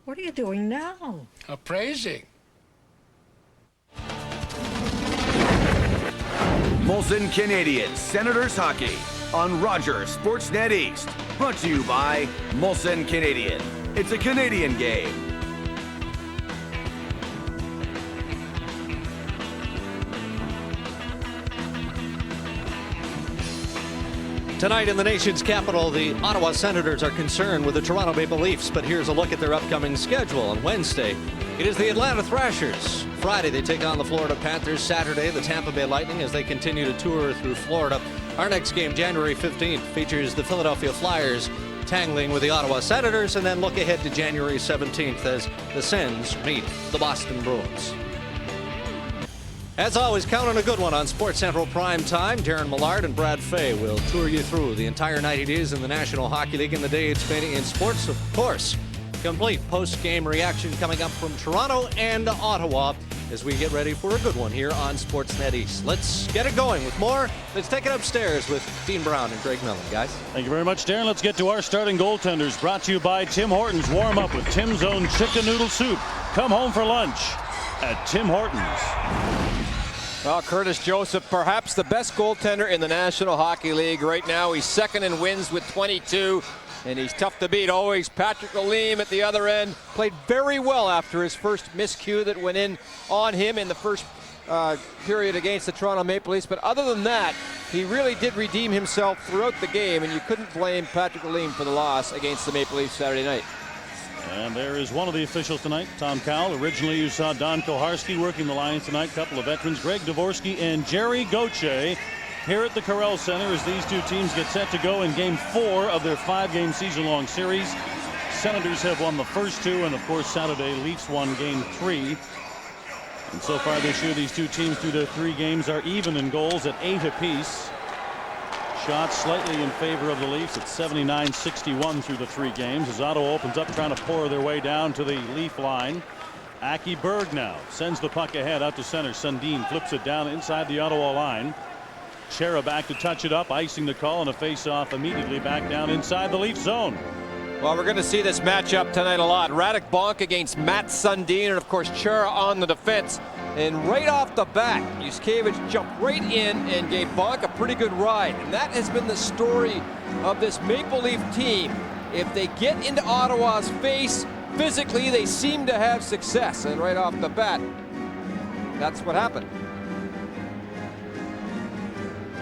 What are you doing now? Appraising. Molson Canadiens Senators Hockey on Rogers Sportsnet East. Brought to you by Molson Canadian. It's a Canadian game. Tonight in the nation's capital, the Ottawa Senators are concerned with the Toronto Maple Leafs, but here's a look at their upcoming schedule. On Wednesday, it is the Atlanta Thrashers. Friday, they take on the Florida Panthers. Saturday, the Tampa Bay Lightning as they continue to tour through Florida. Our next game, January 15th, features the Philadelphia Flyers tangling with the Ottawa Senators, and then look ahead to January 17th as the Sens meet the Boston Bruins. As always, count on a good one on Sports Central Prime Time. Darren Millard and Brad Fay will tour you through the entire night it is in the National Hockey League and the day it's been in sports. Of course, complete post-game reaction coming up from Toronto and Ottawa as we get ready for a good one here on Sportsnet East. Let's get it going with more. Let's take it upstairs with Dean Brown and Greg Millen, guys. Thank you very much, Darren. Let's get to our starting goaltenders. Brought to you by Tim Hortons. Warm up with Tim's own chicken noodle soup. Come home for lunch at Tim Hortons. Well, Curtis Joseph, perhaps the best goaltender in the National Hockey League right now. He's second in wins with 22, and he's tough to beat always. Patrick Lalime at the other end played very well after his first miscue that went in on him in the first period against the Toronto Maple Leafs. But other than that, he really did redeem himself throughout the game, and you couldn't blame Patrick Lalime for the loss against the Maple Leafs Saturday night. And there is one of the officials tonight, Tom Cowell. Originally, you saw Don Koharski working the lines tonight. Couple of veterans, Greg Dvorsky and Jerry Gauthier, here at the Corel Center as these two teams get set to go in Game 4 of their 5-game season-long series. Senators have won the first two, and of course, Saturday, Leafs won Game 3. And so far this year, these two teams through their 3 games are even in goals at 8 apiece. Shots slightly in favor of the Leafs at 79-61 through the 3 games as Ottawa opens up trying to pour their way down to the Leaf line. Aki Berg now sends the puck ahead out to center. Sundin flips it down inside the Ottawa line. Chera back to touch it up, icing the call, and a face-off immediately back down inside the Leaf zone. Well, we're going to see this matchup tonight a lot. Radek Bonk against Matt Sundin, and of course Chera on the defense. And right off the bat, Yuskevich jumped right in and gave Bonk a pretty good ride. And that has been the story of this Maple Leaf team. If they get into Ottawa's face physically, they seem to have success. And right off the bat, that's what happened.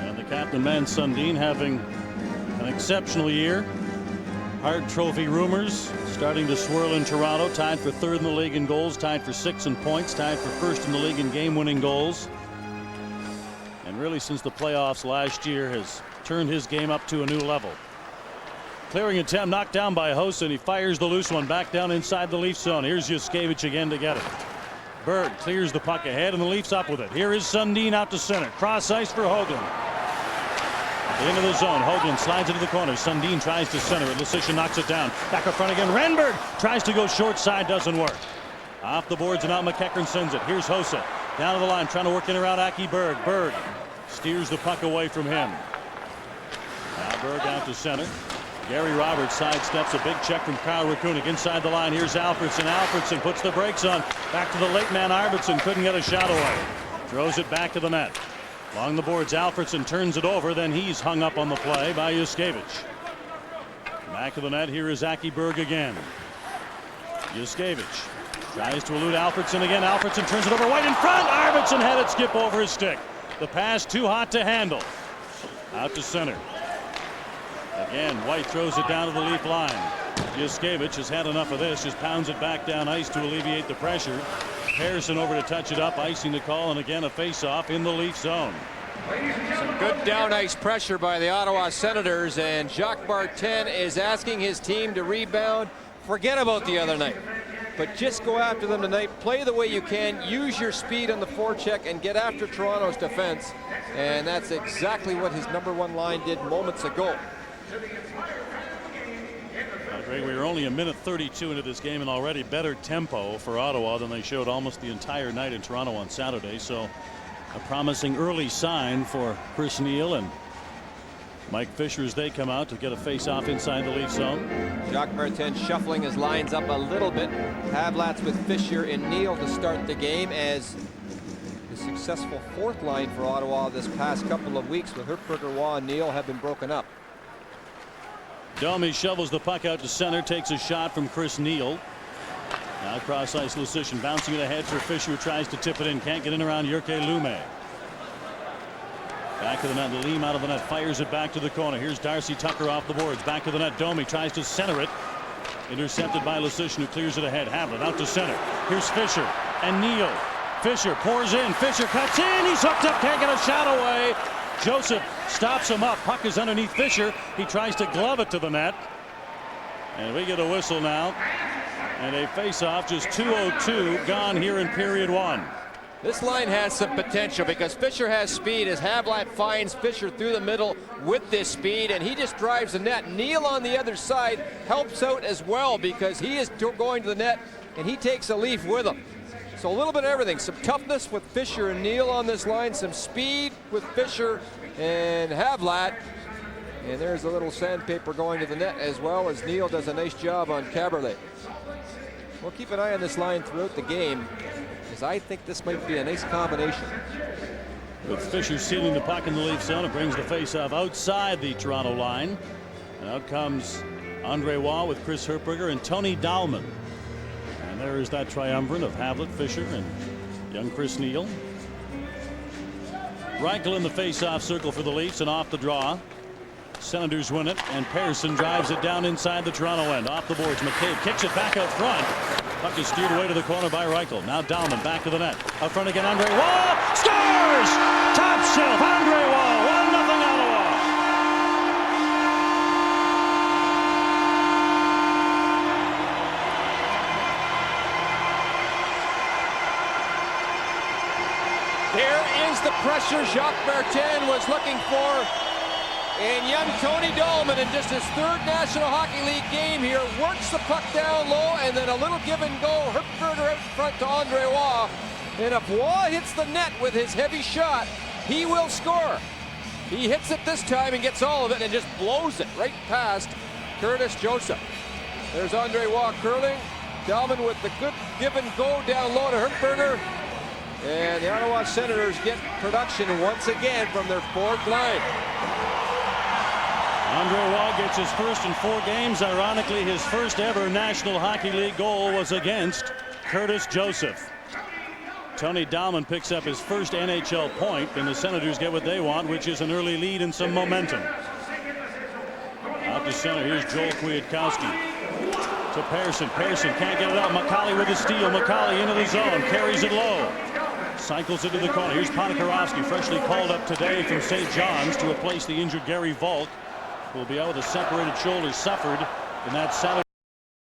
And the captain, man Sundin, having an exceptional year. Hart Trophy rumors starting to swirl in Toronto. Tied for 3rd in the league in goals, tied for 6th in points, tied for 1st in the league in game-winning goals. And really since the playoffs last year has turned his game up to a new level. Clearing attempt knocked down by Hossa, and he fires the loose one back down inside the Leaf zone. Here's Yuskevich again to get it. Berg clears the puck ahead, and the Leafs up with it. Here is Sundin out to center. Cross ice for Hoagland. Into the zone. Hoagland slides into the corner. Sundin tries to center it. Lucic knocks it down. Back up front again. Renberg tries to go short side. Doesn't work. Off the boards and out McEachern sends it. Here's Hossa. Down to the line trying to work in around Aki Berg. Berg steers the puck away from him. Now Berg out to center. Gary Roberts sidesteps a big check from Kyle Rakunik inside the line. Here's Alfredson. Alfredson puts the brakes on. Back to the late man Arvidsson. Couldn't get a shot away. Throws it back to the net. Along the boards, Alfredson turns it over. Then he's hung up on the play by Yuskevich. Back of the net. Here is Aki Berg again. Yuskevich tries to elude Alfredson again. Alfredson turns it over. White in front. Arvidsson had it skip over his stick. The pass too hot to handle. Out to center. Again, White throws it down to the Leaf line. Yuskevich has had enough of this. Just pounds it back down ice to alleviate the pressure. Harrison over to touch it up, icing the call, and again a face-off in the Leaf zone. Some good down ice pressure by the Ottawa Senators, and Jacques Martin is asking his team to rebound. Forget about the other night, but just go after them tonight. Play the way you can, use your speed on the forecheck, and get after Toronto's defense. And that's exactly what his #1 line did moments ago. Greg, we are only a minute 32 into this game, and already better tempo for Ottawa than they showed almost the entire night in Toronto on Saturday. So a promising early sign for Chris Neil and Mike Fisher as they come out to get a face-off inside the Leaf zone. Jacques Martin shuffling his lines up a little bit. Havlat's with Fisher and Neal to start the game, as the successful fourth line for Ottawa this past couple of weeks with Hertberger, Waugh, and Neal have been broken up. Domi shovels the puck out to center, takes a shot from Chris Neal. Now cross ice Lucian bouncing it ahead for Fisher, who tries to tip it in, can't get in around Jyrki Lume. Back to the net, Leam out of the net, fires it back to the corner. Here's Darcy Tucker off the boards, back to the net. Domi tries to center it, intercepted by Lucian, who clears it ahead. Havlat out to center. Here's Fisher and Neal. Fisher pours in, Fisher cuts in, he's hooked up, can't get a shot away. Joseph stops him up. Puck is underneath Fisher. He tries to glove it to the net, and we get a whistle now and a face-off. Just 2:02 gone here in period one. This line has some potential because Fisher has speed, as Havlat finds Fisher through the middle with this speed, and he just drives the net. Neal on the other side helps out as well because he is going to the net, and he takes a Leaf with him. So a little bit of everything. Some toughness with Fisher and Neal on this line, some speed with Fisher and Havlat. And there's a little sandpaper going to the net, as well as Neal does a nice job on Caberlet. We'll keep an eye on this line throughout the game, because I think this might be a nice combination. With Fisher sealing the puck in the Leaf zone, it brings the faceoff outside the Toronto line. And out comes Andre Waugh with Chris Hertberger and Tony Dahlman. And there is that triumvirate of Havlat, Fisher, and young Chris Neal. Reichel in the face-off circle for the Leafs, and off the draw. Senators win it, and Persson drives it down inside the Toronto end. Off the boards, McCabe kicks it back out front. Puck is steered away to the corner by Reichel. Now Dahlman back to the net. Out front again, Andre Waugh scores! Top shelf, Andre Waugh, 1-0 Ottawa. There is the pressure Jacques Martin was looking for. And young Tony Dahlman, in just his third National Hockey League game here, works the puck down low, and then a little give and go. Hertberger out front to Andre Waugh. And if Waugh hits the net with his heavy shot, he will score. He hits it this time and gets all of it and just blows it right past Curtis Joseph. There's Andre Waugh curling. Dahlman with the good give and go down low to Hertberger. And the Ottawa Senators get production once again from their fourth line. Andre Waugh gets his first in 4 games. Ironically, his first ever National Hockey League goal was against Curtis Joseph. Tony Dahlman picks up his first NHL point, and the Senators get what they want, which is an early lead and some momentum. Out to center, here's Joel Kwiatkowski to Persson. Persson can't get it out. McCauley with the steal. McCauley into the zone, carries it low. Cycles into the corner. Here's Ponikarovsky, freshly called up today from St. John's to replace the injured Gary Volk, who will be out with a separated shoulder suffered in that Saturday.